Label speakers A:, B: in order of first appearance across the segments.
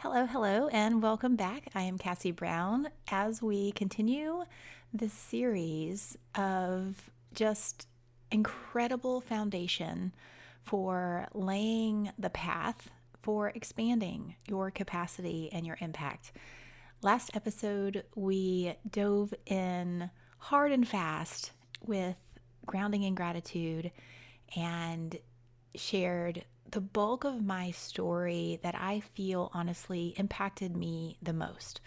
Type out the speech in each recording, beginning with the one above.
A: Hello, and welcome back. I am Kaci Brown as we continue this series of just incredible foundation for laying the path for expanding your capacity and your impact. Last episode, we dove in hard and fast with grounding in gratitude and shared the bulk of my story that I feel honestly impacted me the most.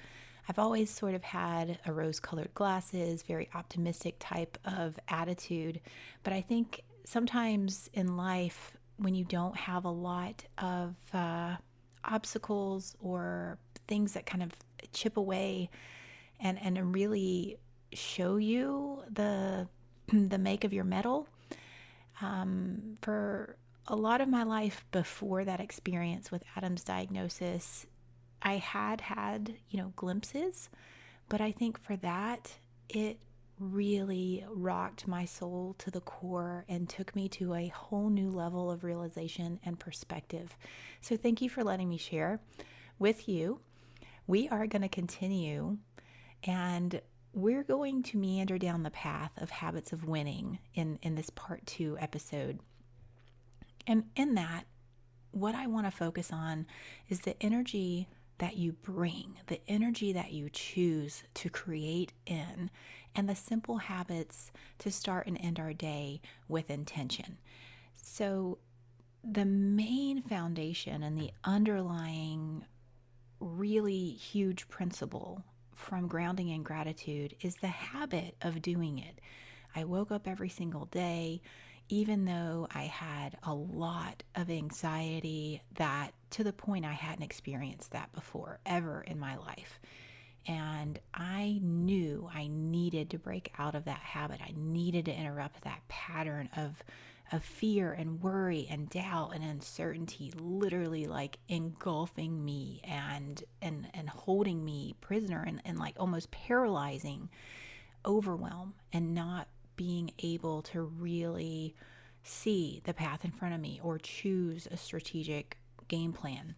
A: I've always sort of had a rose colored glasses, very optimistic type of attitude, but I think sometimes in life, when you don't have a lot of obstacles or things that kind of chip away and really show you the make of your metal, for a lot of my life before that experience with Adam's diagnosis, I had, glimpses, but I think for that, it really rocked my soul to the core and took me to a whole new level of realization and perspective. So thank you for letting me share with you. We are going to continue, and we're going to meander down the path of habits of winning in this part 2 episode. And in that, what I want to focus on is the energy that you bring, the energy that you choose to create in, and the simple habits to start and end our day with intention. So, the main foundation and the underlying really huge principle from grounding in gratitude is the habit of doing it. I woke up every single day, even though I had a lot of anxiety, that to the point I hadn't experienced that before ever in my life. And I knew I needed to break out of that habit. I needed to interrupt that pattern of fear and worry and doubt and uncertainty, literally like engulfing me and holding me prisoner, and like almost paralyzing overwhelm, and not being able to really see the path in front of me or choose a strategic game plan.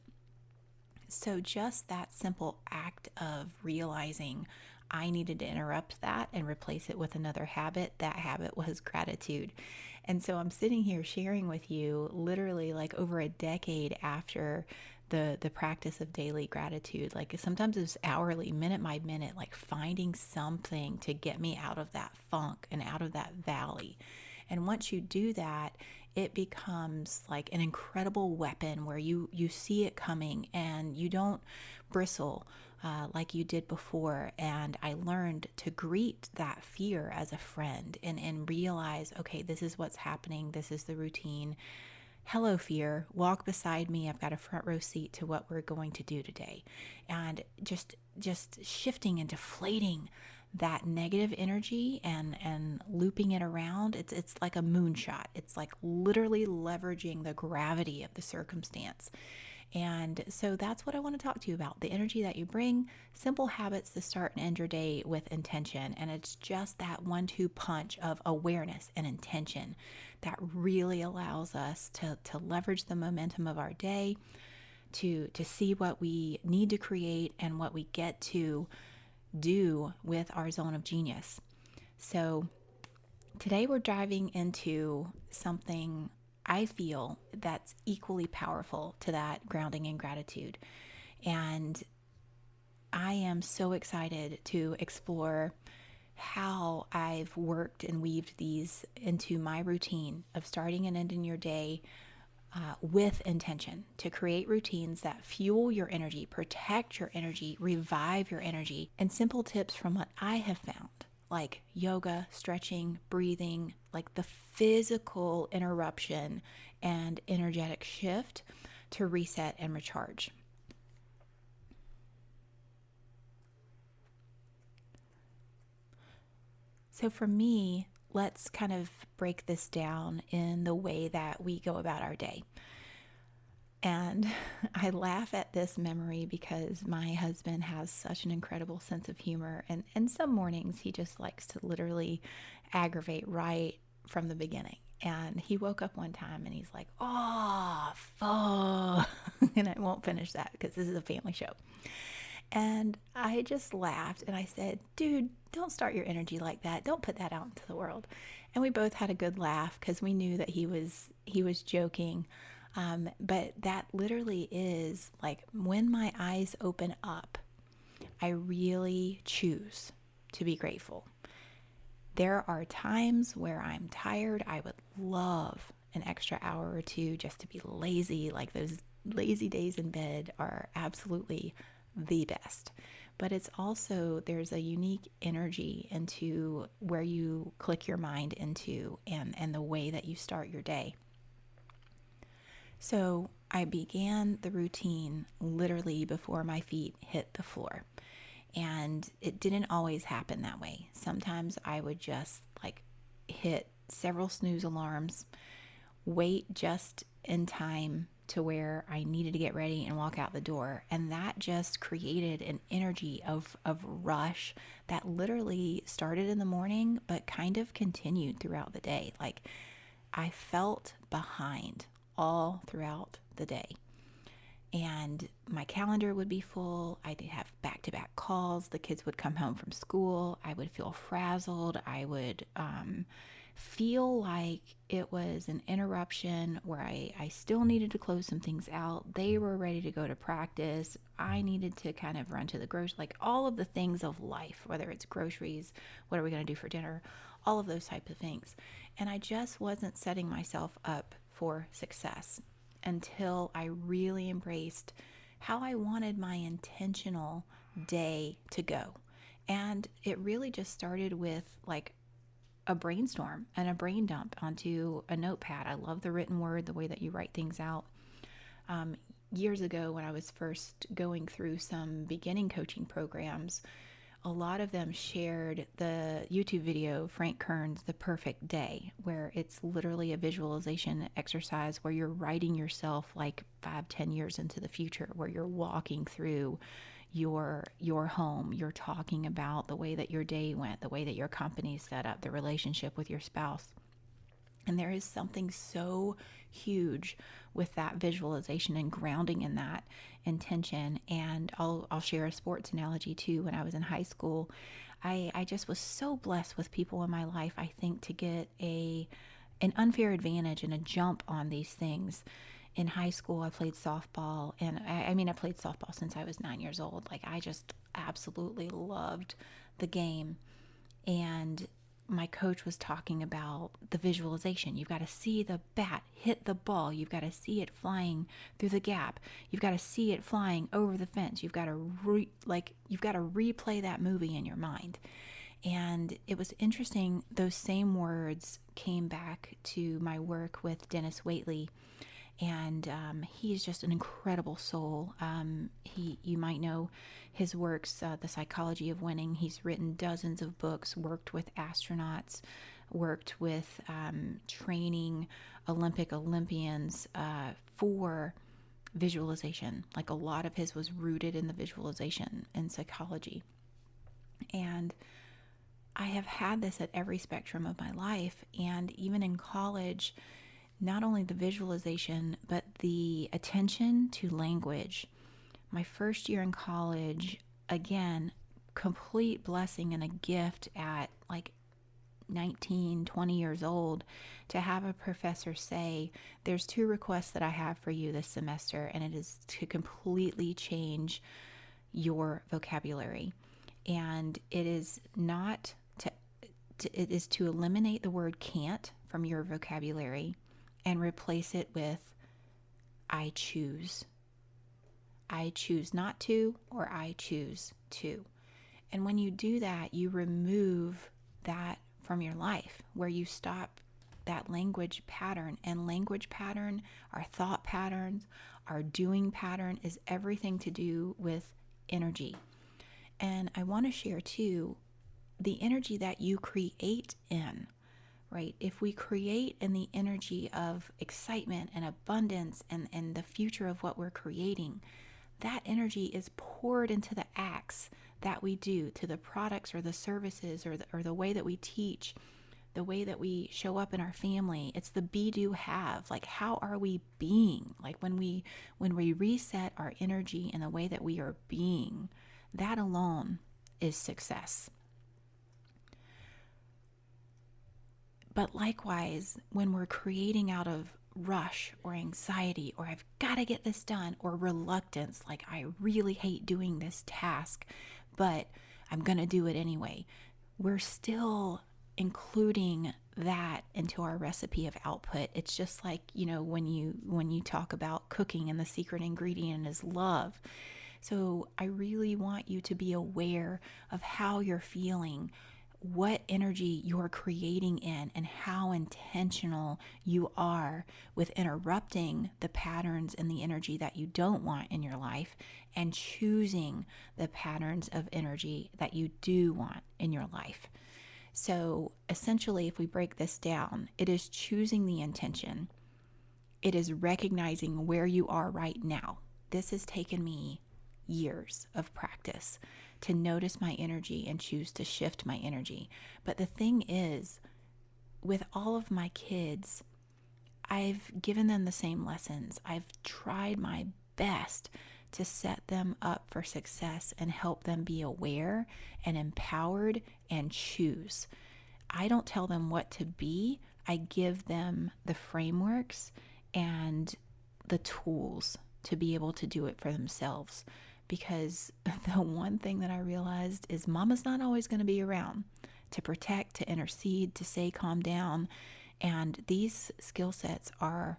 A: So just that simple act of realizing I needed to interrupt that and replace it with another habit, that habit was gratitude. And so I'm sitting here sharing with you literally like over a decade after the practice of daily gratitude. Like sometimes it's hourly, minute by minute, like finding something to get me out of that funk and out of that valley. And once you do that, it becomes like an incredible weapon where you see it coming and you don't bristle like you did before. And I learned to greet that fear as a friend and realize, okay, this is what's happening. This is the routine. Hello, fear, walk beside me. I've got a front row seat to what we're going to do today. And just shifting and deflating that negative energy and looping it around. It's like a moonshot. It's like literally leveraging the gravity of the circumstance. And so that's what I want to talk to you about, the energy that you bring, simple habits to start and end your day with intention. And it's just that 1-2 punch of awareness and intention that really allows us to leverage the momentum of our day, to see what we need to create and what we get to do with our zone of genius. So today we're diving into something I feel that's equally powerful to that grounding in gratitude. And I am so excited to explore how I've worked and weaved these into my routine of starting and ending your day with intention, to create routines that fuel your energy, protect your energy, revive your energy, and simple tips from what I have found, like yoga, stretching, breathing, like the physical interruption and energetic shift to reset and recharge. So for me, let's kind of break this down in the way that we go about our day. And I laugh at this memory because my husband has such an incredible sense of humor. And some mornings he just likes to literally aggravate right from the beginning. And he woke up one time and he's like, oh, fuck. And I won't finish that because this is a family show. And I just laughed and I said, dude, don't start your energy like that. Don't put that out into the world. And we both had a good laugh because we knew that he was joking. But that literally is like when my eyes open up, I really choose to be grateful. There are times where I'm tired. I would love an extra hour or two just to be lazy. Like those lazy days in bed are absolutely the best. But it's also, there's a unique energy into where you click your mind into and the way that you start your day. So I began the routine literally before my feet hit the floor. And it didn't always happen that way. Sometimes I would just like hit several snooze alarms, wait just in time to where I needed to get ready and walk out the door. And that just created an energy of rush that literally started in the morning, but kind of continued throughout the day. Like I felt behind all throughout the day. And my calendar would be full. I'd have back-to-back calls. The kids would come home from school. I would feel frazzled. I would feel like it was an interruption where I still needed to close some things out. They were ready to go to practice. I needed to kind of run to the grocery, like all of the things of life, whether it's groceries, what are we going to do for dinner, all of those types of things. And I just wasn't setting myself up for success until I really embraced how I wanted my intentional day to go. And it really just started with like a brainstorm and a brain dump onto a notepad. I love the written word, the way that you write things out. Years ago, when I was first going through some beginning coaching programs, a lot of them shared the YouTube video, Frank Kern's The Perfect Day, where it's literally a visualization exercise where you're writing yourself like 5-10 years into the future, where you're walking through your home. You're talking about the way that your day went, the way that your company's set up, the relationship with your spouse. And there is something so huge with that visualization and grounding in that intention. And I'll share a sports analogy too. When I was in high school, I just was so blessed with people in my life, I think, to get an unfair advantage and a jump on these things. In high school, I played softball, and I played softball since I was 9 years old. Like I just absolutely loved the game. And my coach was talking about the visualization. You've got to see the bat hit the ball. You've got to see it flying through the gap. You've got to see it flying over the fence. You've got to replay that movie in your mind. And it was interesting. Those same words came back to my work with Dennis Waitley. And he's just an incredible soul. You might know his works, The Psychology of Winning. He's written dozens of books, worked with astronauts, worked with training Olympians for visualization. Like a lot of his was rooted in the visualization and psychology. And I have had this at every spectrum of my life. And even in college, not only the visualization, but the attention to language. My first year in college, again, complete blessing and a gift at like 19, 20 years old to have a professor say, there's 2 requests that I have for you this semester, and it is to completely change your vocabulary. And it is not it is to eliminate the word can't from your vocabulary and replace it with I choose. I choose not to, or I choose to. And when you do that, you remove that from your life, where you stop that language pattern. And language pattern, our thought patterns, our doing pattern is everything to do with energy. And I want to share too, the energy that you create in. Right? If we create in the energy of excitement and abundance and the future of what we're creating, that energy is poured into the acts that we do, to the products or the services or the way that we teach, the way that we show up in our family. It's the be, do, have. Like, how are we being? Like, when we reset our energy in the way that we are being, that alone is success. But likewise, when we're creating out of rush or anxiety, or I've got to get this done, or reluctance, like I really hate doing this task, but I'm going to do it anyway, we're still including that into our recipe of output. It's just like, when you talk about cooking and the secret ingredient is love. So I really want you to be aware of how you're feeling, what energy you're creating in, and how intentional you are with interrupting the patterns and the energy that you don't want in your life, and choosing the patterns of energy that you do want in your life. So essentially, if we break this down, it is choosing the intention. It is recognizing where you are right now. This has taken me years of practice to notice my energy and choose to shift my energy. But the thing is, with all of my kids, I've given them the same lessons. I've tried my best to set them up for success and help them be aware and empowered and choose. I don't tell them what to be. I give them the frameworks and the tools to be able to do it for themselves. Because the one thing that I realized is mama's not always going to be around to protect, to intercede, to say calm down. And these skill sets are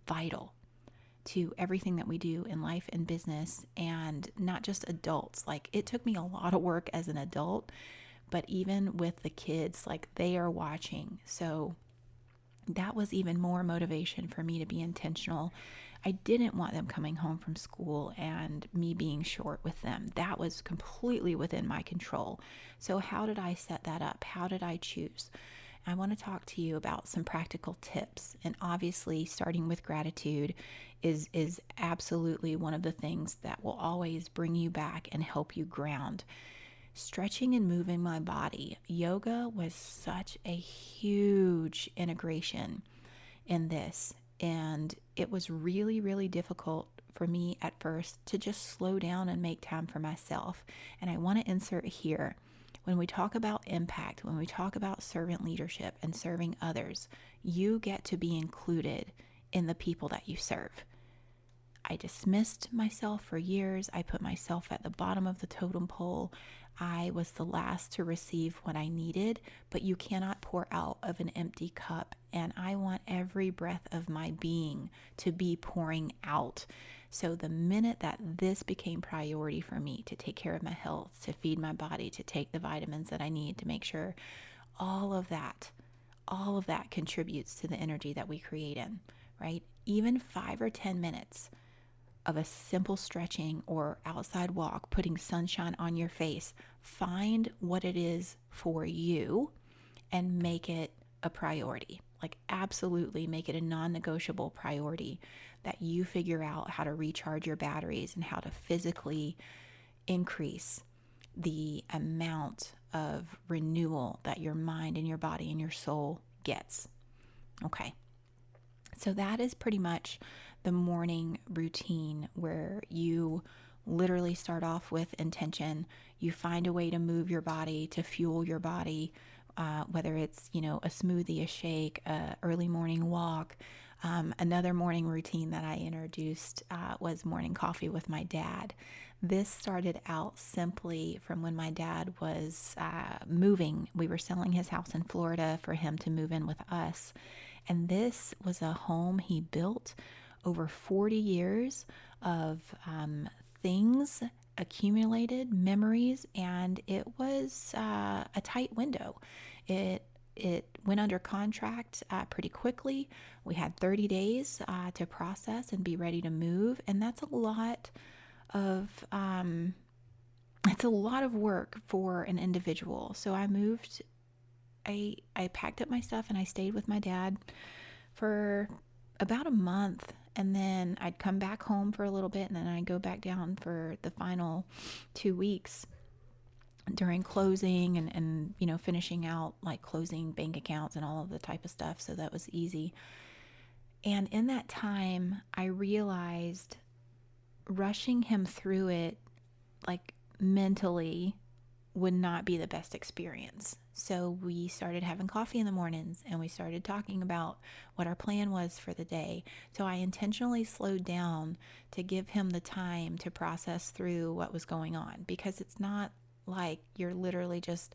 A: vital to everything that we do in life and business, and not just adults. Like, it took me a lot of work as an adult, but even with the kids, like, they are watching. So that was even more motivation for me to be intentional. I didn't want them coming home from school and me being short with them. That was completely within my control. So how did I set that up? How did I choose? I want to talk to you about some practical tips. And obviously, starting with gratitude is absolutely one of the things that will always bring you back and help you ground. Stretching and moving my body. Yoga was such a huge integration in this. And it was really, really difficult for me at first to just slow down and make time for myself. And I want to insert here, when we talk about impact, when we talk about servant leadership and serving others, you get to be included in the people that you serve. I dismissed myself for years. I put myself at the bottom of the totem pole. I was the last to receive what I needed, but you cannot pour out of an empty cup. And I want every breath of my being to be pouring out. So the minute that this became priority for me, to take care of my health, to feed my body, to take the vitamins that I need, to make sure all of that contributes to the energy that we create in, right? Even 5 or 10 minutes of a simple stretching or outside walk, putting sunshine on your face, find what it is for you and make it a priority. Like, absolutely make it a non-negotiable priority, that you figure out how to recharge your batteries and how to physically increase the amount of renewal that your mind and your body and your soul gets. Okay. So that is pretty much the morning routine, where you literally start off with intention. You find a way to move your body, to fuel your body, whether it's, a smoothie, a shake, a early morning walk. Another morning routine that I introduced was morning coffee with my dad. This started out simply from when my dad was moving. We were selling his house in Florida for him to move in with us. And this was a home he built over 40 years of things accumulated, memories, and it was a tight window. It went under contract pretty quickly. We had 30 days to process and be ready to move, and that's a lot of it's a lot of work for an individual. So I moved. I packed up my stuff and I stayed with my dad for about a month, and then I'd come back home for a little bit, and then I'd go back down for the final 2 weeks. during closing and finishing out like closing bank accounts and all of the type of stuff. So that was easy. And in that time, I realized rushing him through it, like mentally, would not be the best experience. So we started having coffee in the mornings and we started talking about what our plan was for the day. So I intentionally slowed down to give him the time to process through what was going on, because it's not like you're literally just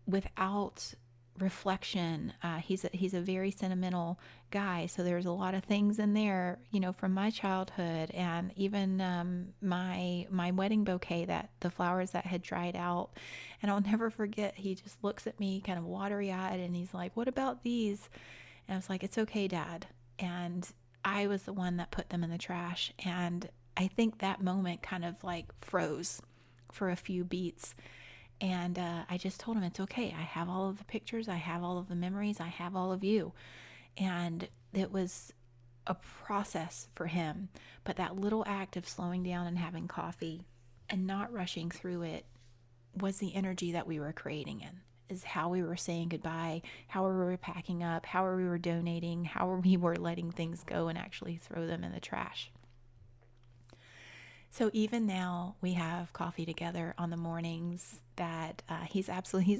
A: without reflection. He's a very sentimental guy, so there's a lot of things in there, from my childhood, and even my wedding bouquet, that the flowers that had dried out. And I'll never forget, he just looks at me kind of watery eyed and he's like, "What about these?" And I was like, "It's okay, Dad." And I was the one that put them in the trash. And I think that moment kind of like froze for a few beats. And I just told him, "It's okay. I have all of the pictures. I have all of the memories. I have all of you." And it was a process for him. But that little act of slowing down and having coffee and not rushing through it was the energy that we were creating in, is how we were saying goodbye, how we were packing up, how we were donating, how we were letting things go and actually throw them in the trash. So even now we have coffee together on the mornings that he's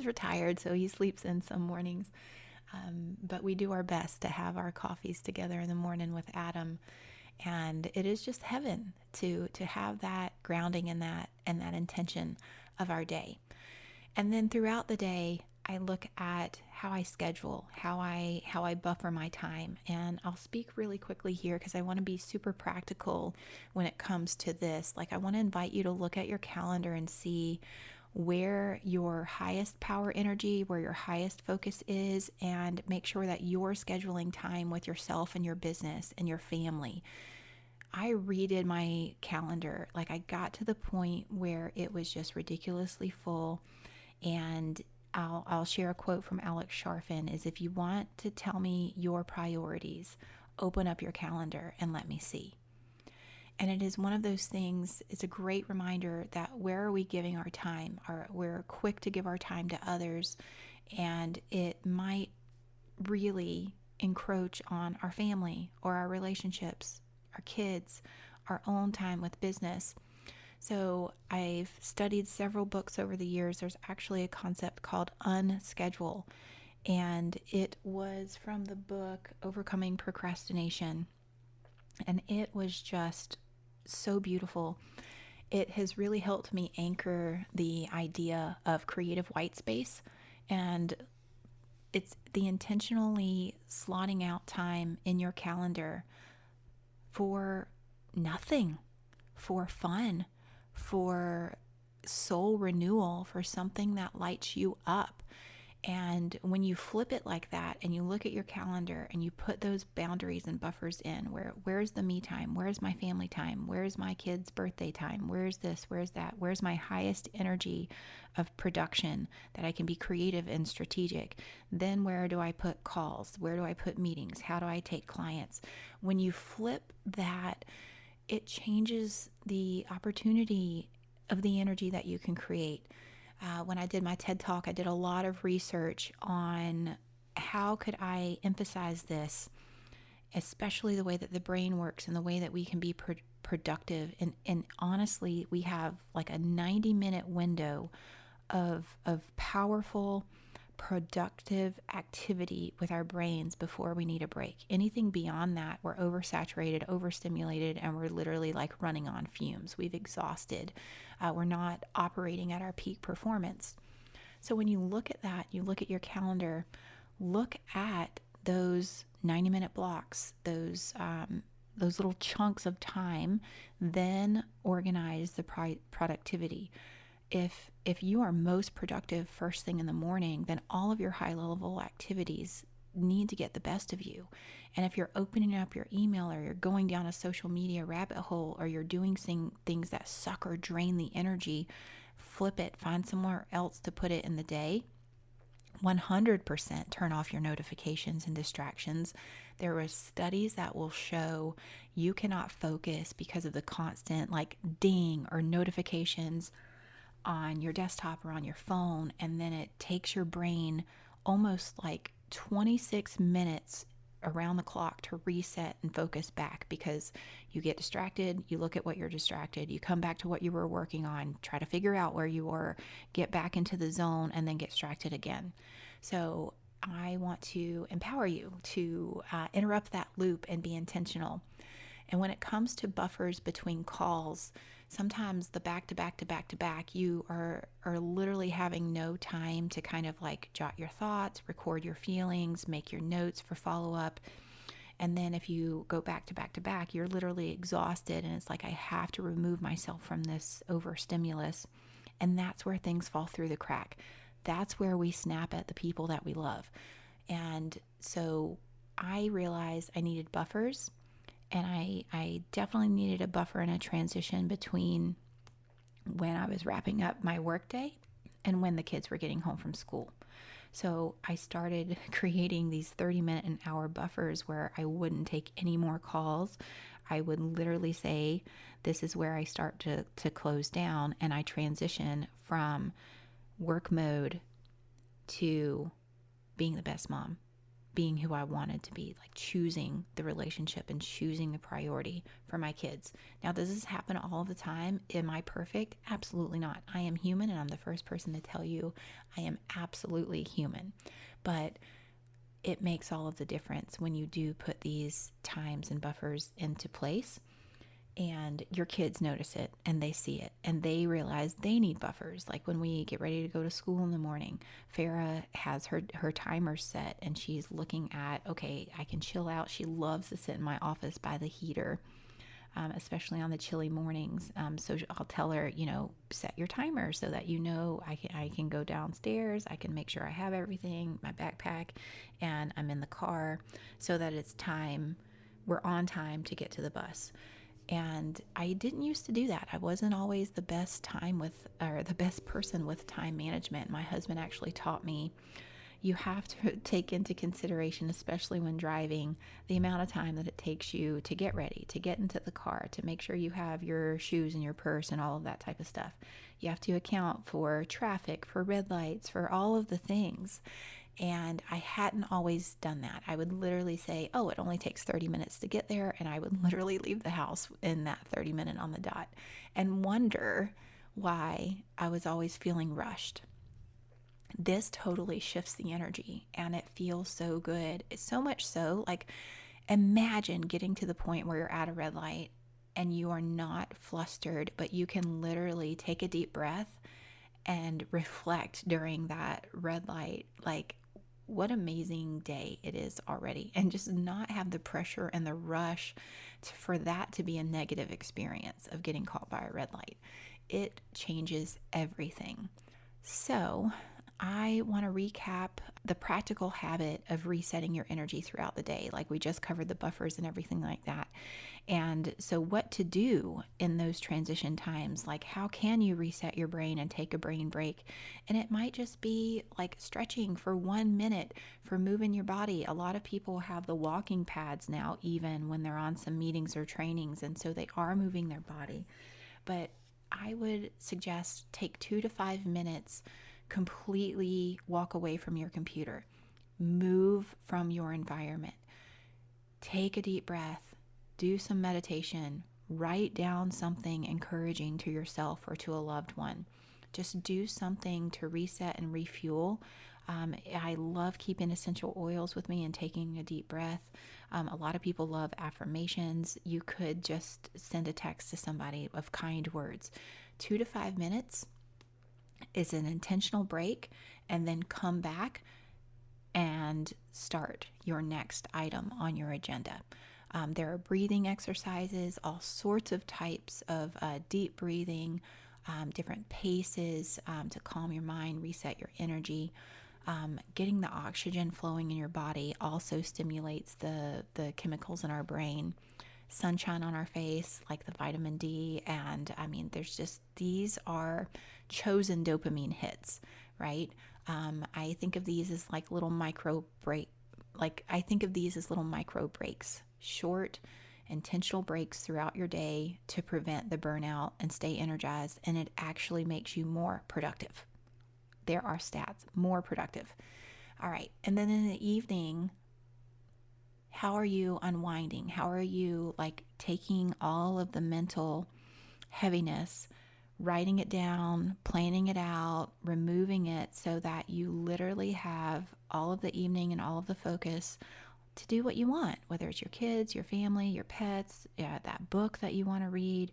A: retired, so he sleeps in some mornings. But we do our best to have our coffees together in the morning with Adam. And it is just heaven to have that grounding in that and that intention of our day. And then throughout the day, I look at how I schedule, how I buffer my time. And I'll speak really quickly here because I want to be super practical when it comes to this. Like, I want to invite you to look at your calendar and see where your highest power energy, where your highest focus is, and make sure that you're scheduling time with yourself and your business and your family. I redid my calendar. Like, I got to the point where it was just ridiculously full. And I'll share a quote from Alex Sharfin, is, "If you want to tell me your priorities, open up your calendar and let me see." And it is one of those things, it's a great reminder that where are we giving our time? We're quick to give our time to others, and it might really encroach on our family or our relationships, our kids, our own time with business. So I've studied several books over the years. There's actually a concept called unschedule, and it was from the book Overcoming Procrastination. And it was just so beautiful. It has really helped me anchor the idea of creative white space, and it's the intentionally slotting out time in your calendar for nothing, for fun, for soul renewal, for something that lights you up. And when you flip it like that and you look at your calendar and you put those boundaries and buffers in, where's the me time? Where's my family time? Where's my kid's birthday time? Where's this? Where's that? Where's my highest energy of production that I can be creative and strategic? Then where do I put calls? Where do I put meetings? How do I take clients? When you flip that, it changes the opportunity of the energy that you can create. When I did my TED Talk, I did a lot of research on how could I emphasize this, especially the way that the brain works and the way that we can be productive. And honestly, we have like a 90-minute window of powerful, productive activity with our brains before we need a break. Anything beyond that, we're oversaturated, overstimulated, and we're literally like running on fumes. We've exhausted. We're not operating at our peak performance. So when you look at that, you look at your calendar, look at those 90-minute blocks, those little chunks of time, then organize the productivity. If you are most productive first thing in the morning, then all of your high level activities need to get the best of you. And if you're opening up your email, or you're going down a social media rabbit hole, or you're doing things that suck or drain the energy, flip it, find somewhere else to put it in the day. 100% turn off your notifications and distractions. There are studies that will show you cannot focus because of the constant like ding or notifications. on your desktop or on your phone, and then it takes your brain almost like 26 minutes around the clock to reset and focus back, because you get distracted, you look at what you're distracted, you come back to what you were working on, try to figure out where you were, get back into the zone, and then get distracted again. So I want to empower you to interrupt that loop and be intentional. And when it comes to buffers between calls, sometimes the back to back to back to back, you are literally having no time to kind of like jot your thoughts, record your feelings, make your notes for follow up. And then if you go back to back to back, you're literally exhausted. And it's like, I have to remove myself from this overstimulus. And that's where things fall through the crack. That's where we snap at the people that we love. And so I realized I needed buffers. And I definitely needed a buffer and a transition between when I was wrapping up my workday and when the kids were getting home from school. So I started creating these 30-minute and hour buffers where I wouldn't take any more calls. I would literally say, this is where I start to close down, and I transition from work mode to being the best mom, being who I wanted to be, like choosing the relationship and choosing the priority for my kids. Now, does this happen all the time? Am I perfect? Absolutely not. I am human, and I'm the first person to tell you I am absolutely human. But it makes all of the difference when you do put these times and buffers into place. And your kids notice it, and they see it, and they realize they need buffers. Like when we get ready to go to school in the morning, Farah has her timer set, and she's looking at, okay, I can chill out. She loves to sit in my office by the heater, especially on the chilly mornings. So I'll tell her, set your timer so that I can go downstairs. I can make sure I have everything, my backpack, and I'm in the car, so that it's time. We're on time to get to the bus. And I didn't used to do that. I wasn't always the best person with time management. My husband actually taught me you have to take into consideration, especially when driving, the amount of time that it takes you to get ready, to get into the car, to make sure you have your shoes and your purse and all of that type of stuff. You have to account for traffic, for red lights, for all of the things. And I hadn't always done that. I would literally say, oh, it only takes 30 minutes to get there. And I would literally leave the house in that 30 minute on the dot and wonder why I was always feeling rushed. This totally shifts the energy, and it feels so good. It's so much so, like, imagine getting to the point where you're at a red light and you are not flustered, but you can literally take a deep breath and reflect during that red light. Like, what amazing day it is already, and just not have the pressure and the rush for that to be a negative experience of getting caught by a red light. It changes everything. So I want to recap the practical habit of resetting your energy throughout the day. Like we just covered the buffers and everything like that. And so what to do in those transition times, like how can you reset your brain and take a brain break? And it might just be like stretching for 1 minute, for moving your body. A lot of people have the walking pads now, even when they're on some meetings or trainings, and so they are moving their body. But I would suggest take 2 to 5 minutes, completely walk away from your computer, move from your environment, take a deep breath, do some meditation, write down something encouraging to yourself or to a loved one. Just do something to reset and refuel. I love keeping essential oils with me and taking a deep breath. A lot of people love affirmations. You could just send a text to somebody of kind words. 2 to 5 minutes is an intentional break, and then come back and start your next item on your agenda. There are breathing exercises, all sorts of types of deep breathing, different paces to calm your mind, reset your energy. Getting the oxygen flowing in your body also stimulates the chemicals in our brain. Sunshine on our face, like the vitamin D. And I mean, these are chosen dopamine hits, right? I think of these as little micro breaks, short intentional breaks throughout your day to prevent the burnout and stay energized, and it actually makes you more productive. There are stats, more productive. All right. And then in the evening, how are you unwinding? How are you like taking all of the mental heaviness, writing it down, planning it out, removing it so that you literally have all of the evening and all of the focus to do what you want, whether it's your kids, your family, your pets, that book that you want to read.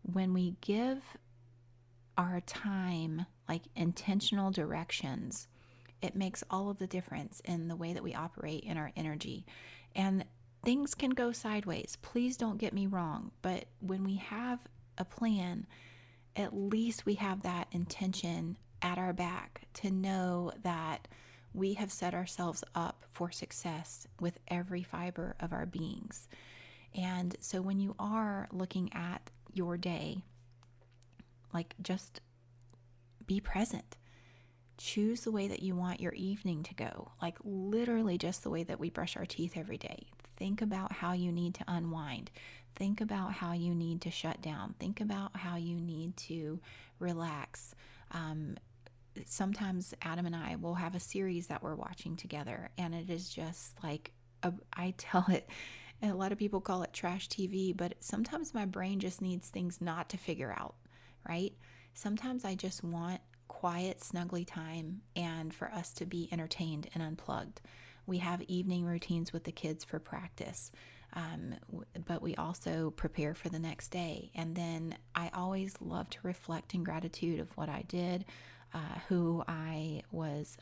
A: When we give our time like intentional directions, it makes all of the difference in the way that we operate in our energy. And things can go sideways. Please don't get me wrong. But when we have a plan, at least we have that intention at our back to know that we have set ourselves up for success with every fiber of our beings. And so when you are looking at your day, like just be present. Choose the way that you want your evening to go, like literally just the way that we brush our teeth every day. Think about how you need to unwind. Think about how you need to shut down. Think about how you need to relax. Sometimes Adam and I will have a series that we're watching together, and it is just like, I tell it, and a lot of people call it trash TV, but sometimes my brain just needs things not to figure out, right? Sometimes I just want quiet, snuggly time and for us to be entertained and unplugged. We have evening routines with the kids for practice, but we also prepare for the next day. And then I always love to reflect in gratitude of what I did, who I was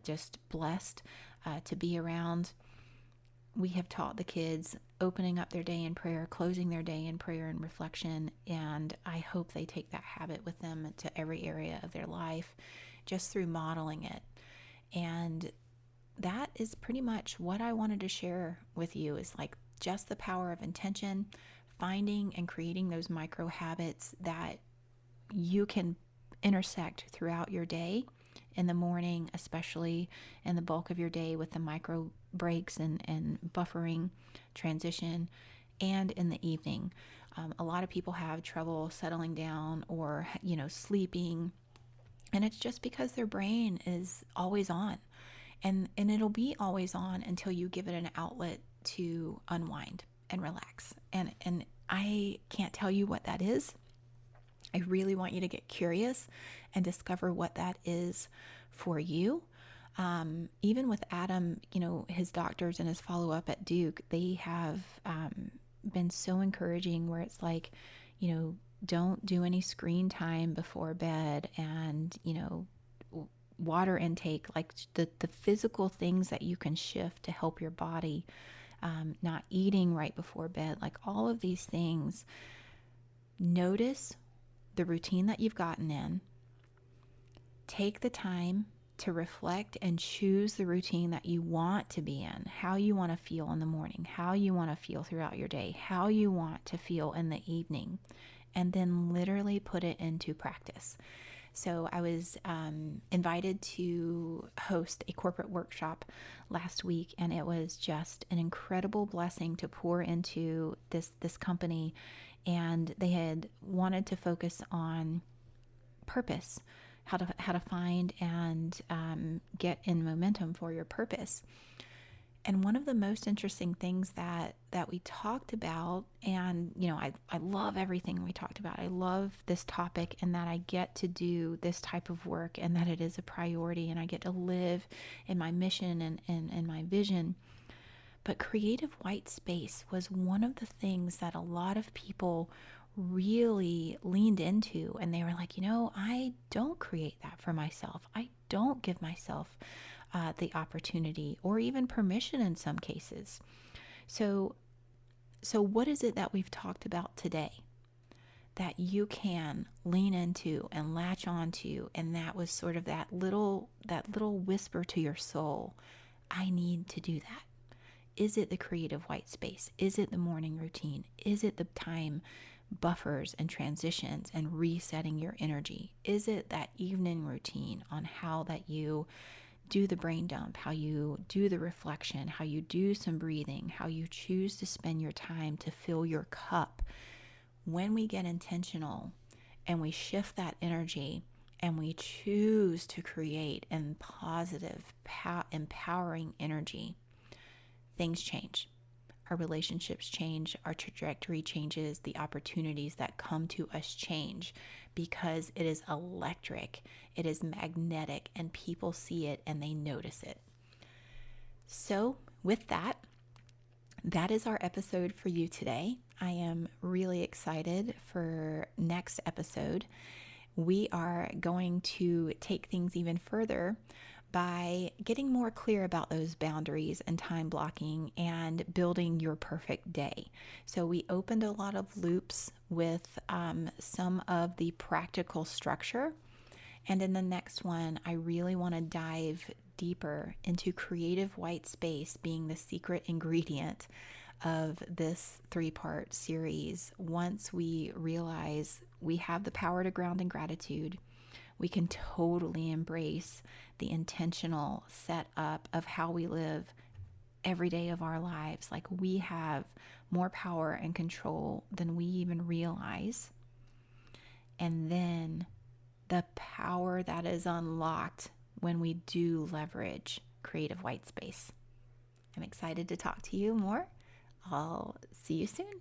A: just blessed to be around. We have taught the kids opening up their day in prayer, closing their day in prayer and reflection, and I hope they take that habit with them to every area of their life just through modeling it. And that is pretty much what I wanted to share with you, is like just the power of intention, finding and creating those micro habits that you can intersect throughout your day, in the morning, especially in the bulk of your day with the micro breaks and buffering transition, and in the evening. A lot of people have trouble settling down or, sleeping, and it's just because their brain is always on, and it'll be always on until you give it an outlet to unwind and relax. And I can't tell you what that is. I really want you to get curious and discover what that is for you. Even with Adam, his doctors and his follow-up at Duke, they have been so encouraging, where it's like, don't do any screen time before bed, and, water intake, like the physical things that you can shift to help your body, not eating right before bed, like all of these things. Notice the routine that you've gotten in. Take the time to reflect and choose the routine that you want to be in, how you want to feel in the morning, how you want to feel throughout your day, how you want to feel in the evening, and then literally put it into practice. So I was invited to host a corporate workshop last week, and it was just an incredible blessing to pour into this company. And they had wanted to focus on purpose, how to find and get in momentum for your purpose. And one of the most interesting things that we talked about, and I love everything we talked about. I love this topic, and that I get to do this type of work, and that it is a priority, and I get to live in my mission and my vision. But creative white space was one of the things that a lot of people really leaned into, and they were like, I don't create that for myself. I don't give myself the opportunity or even permission in some cases. So what is it that we've talked about today that you can lean into and latch onto? And that was sort of that little whisper to your soul, I need to do that. Is it the creative white space? Is it the morning routine? Is it the time buffers and transitions and resetting your energy? Is it that evening routine on how that you do the brain dump, how you do the reflection, how you do some breathing, how you choose to spend your time to fill your cup. When we get intentional and we shift that energy and we choose to create in positive, empowering energy, things change. Our relationships change, our trajectory changes, the opportunities that come to us change because it is electric, it is magnetic, and people see it and they notice it. So, with that, that is our episode for you today. I am really excited for next episode. We are going to take things even further by getting more clear about those boundaries and time blocking and building your perfect day. So we opened a lot of loops with some of the practical structure. And in the next one, I really want to dive deeper into creative white space being the secret ingredient of this 3-part series. Once we realize we have the power to ground in gratitude, we can totally embrace the intentional setup of how we live every day of our lives. Like, we have more power and control than we even realize. And then the power that is unlocked when we do leverage creative white space. I'm excited to talk to you more. I'll see you soon.